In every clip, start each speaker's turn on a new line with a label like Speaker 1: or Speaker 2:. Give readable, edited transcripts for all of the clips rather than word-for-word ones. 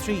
Speaker 1: 3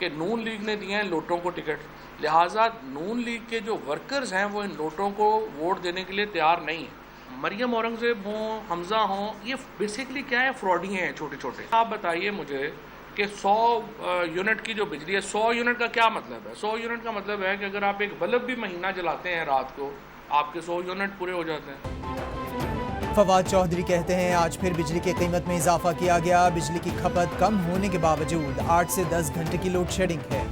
Speaker 2: کہ نون لیگ نے دیے ہیں لوٹوں کو ٹکٹ، لہٰذا نون لیگ کے جو ورکرز ہیں وہ ان لوٹوں کو ووٹ دینے کے لیے تیار نہیں ہیں۔ مریم اورنگزیب ہوں، حمزہ ہوں، یہ بیسیکلی کیا ہے، فراڈی ہیں چھوٹے چھوٹے۔ آپ بتائیے مجھے کہ 100 یونٹ کی جو بجلی ہے، 100 یونٹ کا کیا مطلب ہے؟ 100 یونٹ کا مطلب ہے کہ اگر آپ ایک بلب بھی مہینہ جلاتے ہیں رات کو، آپ کے 100 یونٹ پورے ہو جاتے ہیں۔
Speaker 1: فواد چودھری کہتے ہیں آج پھر بجلی کی قیمت میں اضافہ کیا گیا، بجلی کی کھپت کم ہونے کے باوجود 8 سے 10 گھنٹے کی لوڈ شیڈنگ ہے۔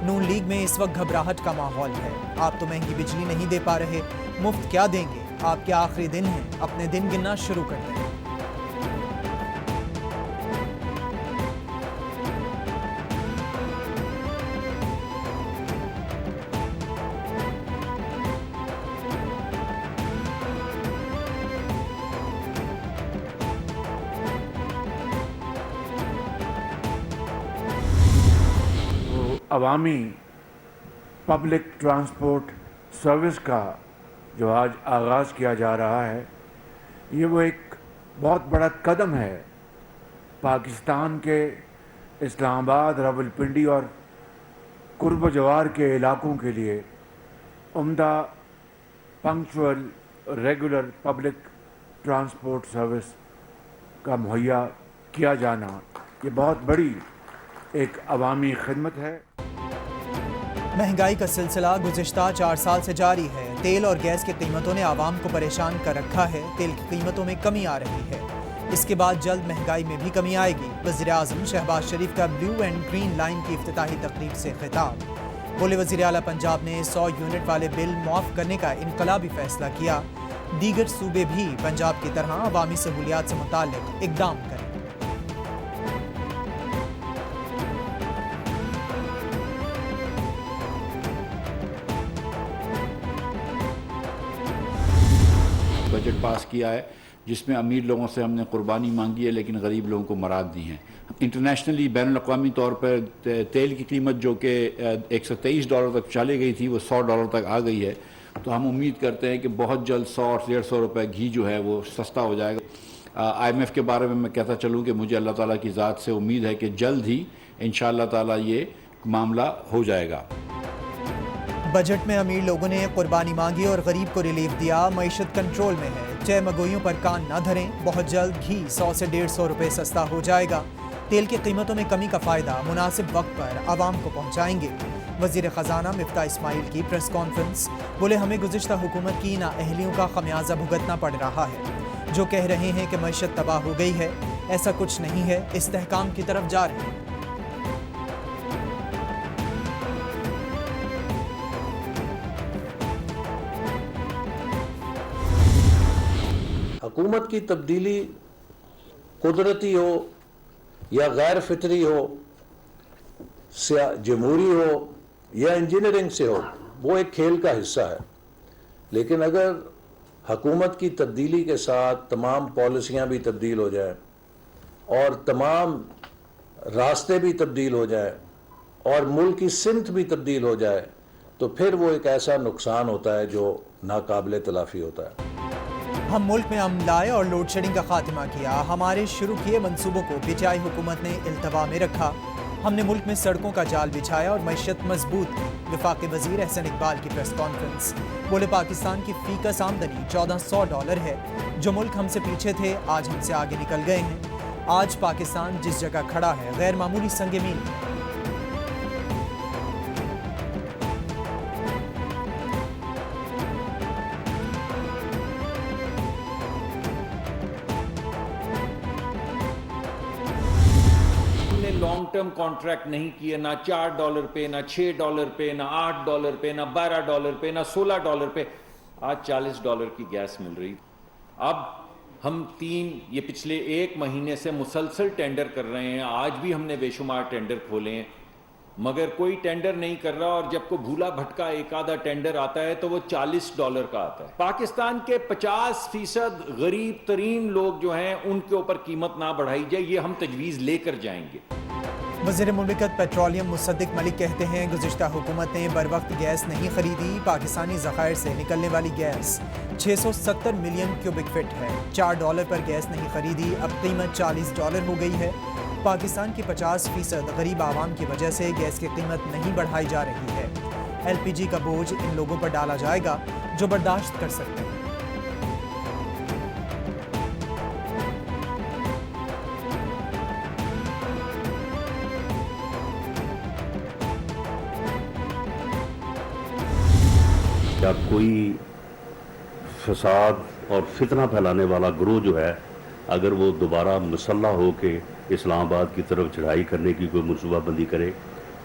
Speaker 1: نون لیگ میں اس وقت گھبراہٹ کا ماحول ہے، آپ تو مہنگی بجلی نہیں دے پا رہے، مفت کیا دیں گے؟ آپ کے آخری دن ہیں، اپنے دن گننا شروع کر دیں۔
Speaker 3: عوامی پبلک ٹرانسپورٹ سروس کا جو آج آغاز کیا جا رہا ہے، یہ وہ ایک بہت بڑا قدم ہے پاکستان کے اسلام آباد، راولپنڈی اور قرب و جوار کے علاقوں کے لیے عمدہ پنکچول ریگولر پبلک ٹرانسپورٹ سروس کا مہیا کیا جانا، یہ بہت بڑی ایک عوامی خدمت ہے۔
Speaker 1: مہنگائی کا سلسلہ گزشتہ 4 سال سے جاری ہے، تیل اور گیس کی قیمتوں نے عوام کو پریشان کر رکھا ہے، تیل کی قیمتوں میں کمی آ رہی ہے، اس کے بعد جلد مہنگائی میں بھی کمی آئے گی۔ وزیر اعظم شہباز شریف کا بلیو اینڈ گرین لائن کی افتتاحی تقریب سے خطاب، بولے وزیر اعلیٰ پنجاب نے 100 یونٹ والے بل معاف کرنے کا انقلابی فیصلہ کیا، دیگر صوبے بھی پنجاب کی طرح عوامی سہولیات سے متعلق اقدام کریں۔
Speaker 4: بجٹ پاس کیا ہے جس میں امیر لوگوں سے ہم نے قربانی مانگی ہے لیکن غریب لوگوں کو مراد دی ہیں۔ انٹرنیشنلی بین الاقوامی طور پر تیل کی قیمت جو کہ $123 تک چلی گئی تھی وہ $100 تک آ گئی ہے، تو ہم امید کرتے ہیں کہ بہت جلد 100 اور 150 روپے گھی جو ہے وہ سستا ہو جائے گا۔ IMF کے بارے میں کہتا چلوں کہ مجھے اللہ تعالیٰ کی ذات سے امید ہے کہ جلد ہی انشاءاللہ تعالیٰ یہ معاملہ ہو جائے گا۔
Speaker 1: بجٹ میں امیر لوگوں نے قربانی مانگی اور غریب کو ریلیف دیا، معیشت کنٹرول میں ہے، چہ مگوئیوں پر کان نہ دھریں، بہت جلد گھی 100 سے 150 روپے سستا ہو جائے گا، تیل کی قیمتوں میں کمی کا فائدہ مناسب وقت پر عوام کو پہنچائیں گے۔ وزیر خزانہ مفتاح اسماعیل کی پریس کانفرنس، بولے ہمیں گزشتہ حکومت کی نااہلیوں کا خمیازہ بھگتنا پڑ رہا ہے، جو کہہ رہے ہیں کہ معیشت تباہ ہو گئی ہے، ایسا کچھ نہیں ہے، استحکام کی طرف جا رہے ہیں۔
Speaker 5: حکومت کی تبدیلی قدرتی ہو یا غیر فطری ہو، جمہوری ہو یا انجینئرنگ سے ہو، وہ ایک کھیل کا حصہ ہے، لیکن اگر حکومت کی تبدیلی کے ساتھ تمام پالیسیاں بھی تبدیل ہو جائیں اور تمام راستے بھی تبدیل ہو جائیں اور ملک کی سمت بھی تبدیل ہو جائے تو پھر وہ ایک ایسا نقصان ہوتا ہے جو ناقابل تلافی ہوتا ہے۔
Speaker 1: ہم ملک میں امن لائے اور لوڈ شیڈنگ کا خاتمہ کیا، ہمارے شروع کیے منصوبوں کو PTI حکومت نے التوا میں رکھا، ہم نے ملک میں سڑکوں کا جال بچھایا اور معیشت مضبوط کی۔ وفاقی وزیر احسن اقبال کی پریس کانفرنس، بولے پاکستان کی فی کس آمدنی $1400 ہے، جو ملک ہم سے پیچھے تھے آج ہم سے آگے نکل گئے ہیں، آج پاکستان جس جگہ کھڑا ہے غیر معمولی سنگ میل ہے۔
Speaker 6: لانگ ٹرم کانٹریکٹ نہیں کیے، نہ $4 پہ، نہ $6 پہ، نہ $8 پہ، نہ $12 پہ، نہ $16 پہ، آج $40 کی گیس مل رہی۔ اب ہم یہ پچھلے 1 مہینے سے مسلسل ٹینڈر کر رہے ہیں، آج بھی ہم نے بے شمار ٹینڈر کھولے ہیں، مگر کوئی ٹینڈر نہیں کر رہا، اور جب کو بھولا بھٹکا ایک آدھا ٹینڈر آتا ہے تو وہ $40 کا آتا ہے۔ پاکستان کے 50% غریب ترین لوگ جو ہیں ان کے اوپر قیمت نہ بڑھائی جائے، یہ ہم تجویز لے کر جائیں گے۔
Speaker 1: وزیر مملکت پیٹرولیم مصدق ملک کہتے ہیں گزشتہ حکومت نے بروقت گیس نہیں خریدی، پاکستانی ذخائر سے نکلنے والی گیس 670 ملین کیوبک فٹ ہے، $4 پر گیس نہیں خریدی، اب قیمت $40 ہو گئی ہے۔ پاکستان کی 50% غریب عوام کی وجہ سے گیس کی قیمت نہیں بڑھائی جا رہی ہے۔ ایل پی جی کا بوجھ ان لوگوں پر ڈالا جائے گا جو برداشت کر سکتے ہیں۔
Speaker 7: یا کوئی فساد اور فتنہ پھیلانے والا گروہ جو ہے اگر وہ دوبارہ مسلح ہو کے اسلام آباد کی طرف چڑھائی کرنے کی کوئی منصوبہ بندی کرے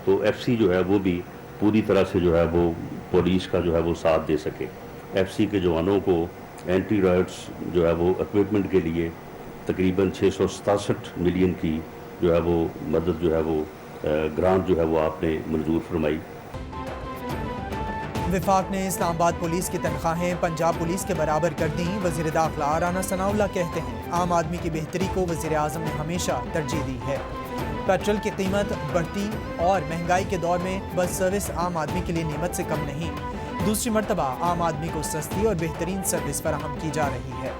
Speaker 7: تو ایف سی جو ہے وہ بھی پوری طرح سے جو ہے وہ پولیس کا جو ہے وہ ساتھ دے سکے۔ ایف سی کے جوانوں کو اینٹی رائٹس جو ہے وہ اکوپمنٹ کے لیے تقریباً 667 ملین کی جو ہے وہ مدد جو ہے وہ گرانٹ جو ہے وہ آپ نے منظور فرمائی۔
Speaker 1: وفاق نے اسلام آباد پولیس کی تنخواہیں پنجاب پولیس کے برابر کر دیں۔ وزیر داخلہ رانا ثناء اللہ کہتے ہیں عام آدمی کی بہتری کو وزیر اعظم نے ہمیشہ ترجیح دی ہے۔ پیٹرول کی قیمت بڑھتی اور مہنگائی کے دور میں بس سروس عام آدمی کے لیے نعمت سے کم نہیں۔ دوسری مرتبہ عام آدمی کو سستی اور بہترین سروس فراہم کی جا رہی ہے۔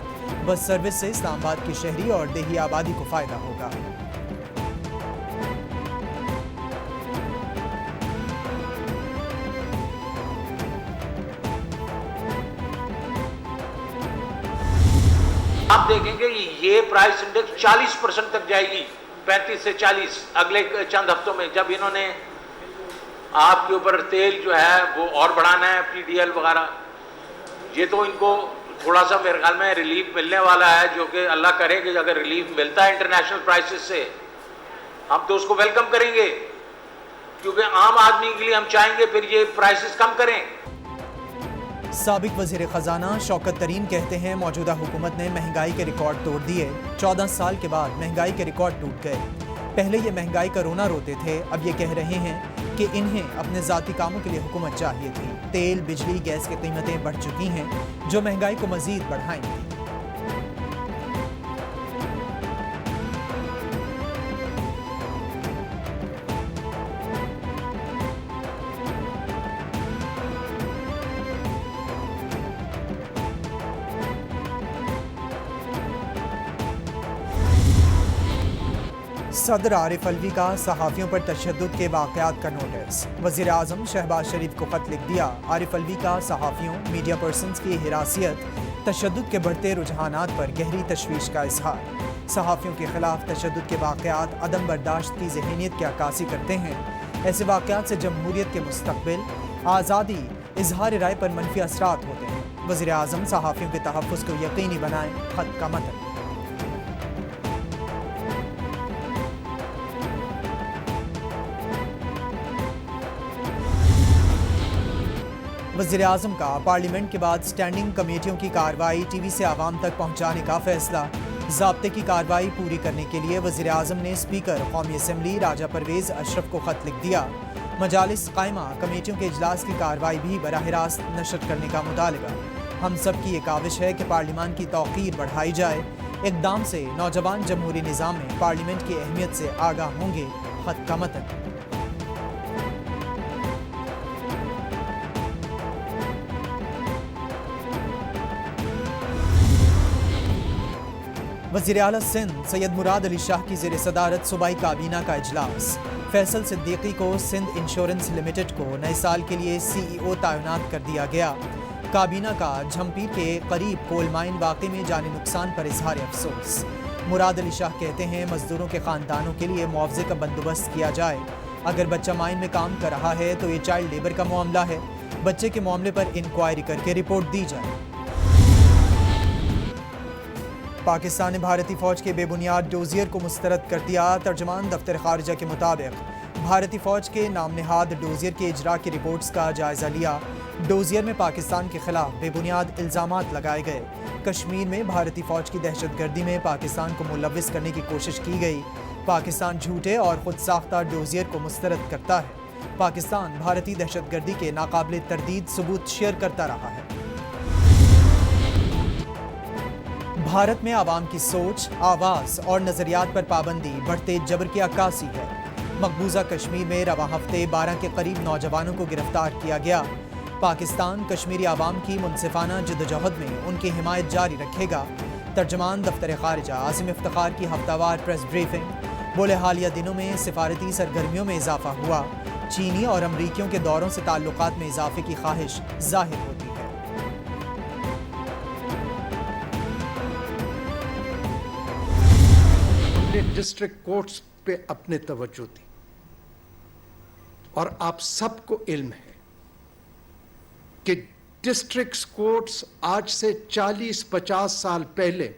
Speaker 1: بس سروس سے اسلام آباد کی شہری اور دیہی آبادی کو فائدہ ہوگا۔
Speaker 8: آپ دیکھیں گے یہ پرائس انڈیکس 40% تک جائے گی، 35 سے 40 اگلے چند ہفتوں میں، جب انہوں نے آپ کے اوپر تیل جو ہے وہ اور بڑھانا ہے، پی ڈی ایل وغیرہ۔ یہ تو ان کو تھوڑا سا میرے خیال میں ریلیف ملنے والا ہے، جو کہ اللہ کرے کہ اگر ریلیف ملتا ہے انٹرنیشنل پرائسز سے ہم تو اس کو ویلکم کریں گے، کیونکہ عام آدمی کے لیے ہم چاہیں گے پھر یہ پرائسز کم کریں۔
Speaker 1: سابق وزیر خزانہ شوکت ترین کہتے ہیں موجودہ حکومت نے مہنگائی کے ریکارڈ توڑ دیے۔ 14 سال کے بعد مہنگائی کے ریکارڈ ٹوٹ گئے۔ پہلے یہ مہنگائی کا رونا روتے تھے، اب یہ کہہ رہے ہیں کہ انہیں اپنے ذاتی کاموں کے لیے حکومت چاہیے تھی۔ تیل، بجلی، گیس کی قیمتیں بڑھ چکی ہیں جو مہنگائی کو مزید بڑھائیں گی۔ صدر عارف الوی کا صحافیوں پر تشدد کے واقعات کا نوٹس۔ وزیر اعظم شہباز شریف کو خط لکھ دیا۔ عارف الوی کا صحافیوں، میڈیا پرسنز کی حراسیت، تشدد کے بڑھتے رجحانات پر گہری تشویش کا اظہار۔ صحافیوں کے خلاف تشدد کے واقعات عدم برداشت کی ذہنیت کی عکاسی کرتے ہیں۔ ایسے واقعات سے جمہوریت کے مستقبل، آزادی، اظہار رائے پر منفی اثرات ہوتے ہیں۔ وزیر اعظم صحافیوں کے تحفظ کو یقینی بنائیں۔ خط کا متن۔ وزیر اعظم کا پارلیمنٹ کے بعد سٹینڈنگ کمیٹیوں کی کارروائی ٹی وی سے عوام تک پہنچانے کا فیصلہ۔ ضابطے کی کارروائی پوری کرنے کے لیے وزیر اعظم نے اسپیکر قومی اسمبلی راجہ پرویز اشرف کو خط لکھ دیا۔ مجالس قائمہ کمیٹیوں کے اجلاس کی کارروائی بھی براہ راست نشر کرنے کا مطالبہ۔ ہم سب کی یہ کاوش ہے کہ پارلیمان کی توقیر بڑھائی جائے۔ اقدام سے نوجوان جمہوری نظام میں پارلیمنٹ کی اہمیت سے آگاہ ہوں گے۔ خط کا متن۔ وزیر اعلیٰ سندھ سید مراد علی شاہ کی زیر صدارت صوبائی کابینہ کا اجلاس۔ فیصل صدیقی کو سندھ انشورنس لمیٹڈ کو نئے سال کے لیے سی ای او تعینات کر دیا گیا۔ کابینہ کا جھمپیر کے قریب کول مائن واقعے میں جانی نقصان پر اظہار افسوس۔ مراد علی شاہ کہتے ہیں مزدوروں کے خاندانوں کے لیے معاوضے کا بندوبست کیا جائے۔ اگر بچہ مائن میں کام کر رہا ہے تو یہ چائلڈ لیبر کا معاملہ ہے۔ بچے کے معاملے پر انکوائری کر کے رپورٹ دی جائے۔ پاکستان نے بھارتی فوج کے بے بنیاد ڈوزیئر کو مسترد کر دیا۔ ترجمان دفتر خارجہ کے مطابق بھارتی فوج کے نام نہاد ڈوزیئر کے اجرا کی رپورٹس کا جائزہ لیا۔ ڈوزیئر میں پاکستان کے خلاف بے بنیاد الزامات لگائے گئے۔ کشمیر میں بھارتی فوج کی دہشت گردی میں پاکستان کو ملوث کرنے کی کوشش کی گئی۔ پاکستان جھوٹے اور خود ساختہ ڈوزیئر کو مسترد کرتا ہے۔ پاکستان بھارتی دہشت گردی کے ناقابل تردید ثبوت شیئر کرتا رہا ہے۔ بھارت میں عوام کی سوچ، آواز اور نظریات پر پابندی بڑھتے جبر کی عکاسی ہے۔ مقبوضہ کشمیر میں رواں ہفتے 12 کے قریب نوجوانوں کو گرفتار کیا گیا۔ پاکستان کشمیری عوام کی منصفانہ جدوجہد میں ان کی حمایت جاری رکھے گا۔ ترجمان دفتر خارجہ عاصم افتخار کی ہفتہ وار پریس بریفنگ۔ بولے حالیہ دنوں میں سفارتی سرگرمیوں میں اضافہ ہوا، چینی اور امریکیوں کے دوروں سے تعلقات میں اضافے کی خواہش ظاہر ہوتی ہے۔
Speaker 9: ہم نے ڈسٹرکٹ کورٹس پہ اپنے توجہ دی، اور آپ سب کو علم ہے کہ ڈسٹرکٹ کورٹس آج سے 40-50 سال پہلے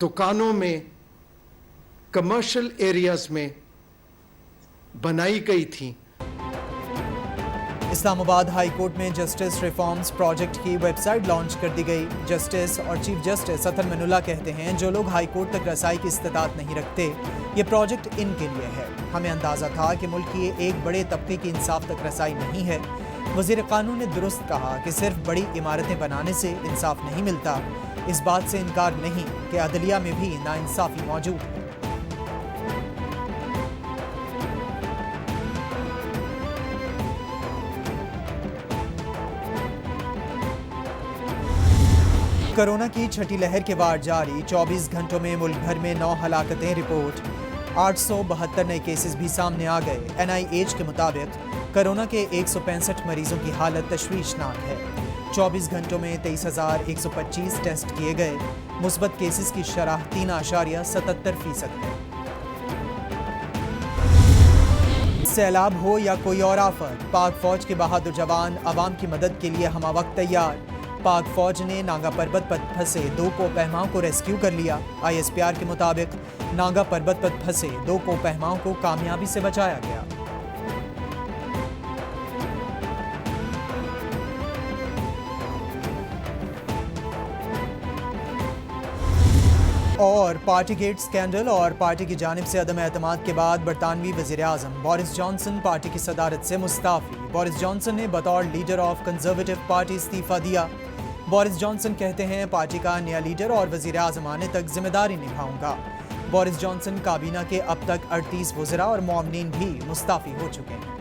Speaker 9: دکانوں میں، کمرشل ایریاز میں بنائی گئی تھیں۔
Speaker 1: اسلام آباد ہائی کورٹ میں جسٹس ریفارمز پروجیکٹ کی ویب سائٹ لانچ کر دی گئی۔ جسٹس اور چیف جسٹس اطہر من اللہ کہتے ہیں جو لوگ ہائی کورٹ تک رسائی کی استطاعت نہیں رکھتے، یہ پروجیکٹ ان کے لیے ہے۔ ہمیں اندازہ تھا کہ ملک کی ایک بڑے طبقے کی انصاف تک رسائی نہیں ہے۔ وزیر قانون نے درست کہا کہ صرف بڑی عمارتیں بنانے سے انصاف نہیں ملتا، اس بات سے انکار نہیں کہ عدلیہ میں بھی ناانصافی موجود ہے۔ کرونا کی چھٹی لہر کے وار جاری، 24 گھنٹوں میں ملک بھر میں 9 ہلاکتیں رپورٹ، 872 نئے کیسز بھی سامنے آ گئے۔ NIH کے مطابق کرونا کے 165 مریضوں کی حالت تشویشناک ہے۔ 24 گھنٹوں میں 23,125 ٹیسٹ کیے گئے، مثبت کیسز کی شرح 3.77% ہے۔ سیلاب ہو یا کوئی اور آفت، پاک فوج کے بہادر جوان عوام کی مدد کے لیے ہمہ وقت تیار۔ پاک فوج نے ناگا پربت پر پھنسے 2 کوہ کو ریسکیو کر لیا۔ ISPR کے مطابق ناگا پربت پر پھنسے 2 کوہ کو کامیابی سے بچایا گیا۔ اور پارٹی گیٹ سکینڈل اور پارٹی کی جانب سے عدم اعتماد کے بعد برطانوی وزیر اعظم بورس جانسن پارٹی کی صدارت سے مستعفی۔ بورس جانسن نے بطور لیڈر آف کنزرویٹو پارٹی استعفیٰ دیا۔ بورس جانسن کہتے ہیں پارٹی کا نیا لیڈر اور وزیر اعظم آنے تک ذمہ داری نبھاؤں گا۔ بورس جانسن کابینہ کے اب تک 38 وزراء اور معاونین بھی مستعفی ہو چکے ہیں۔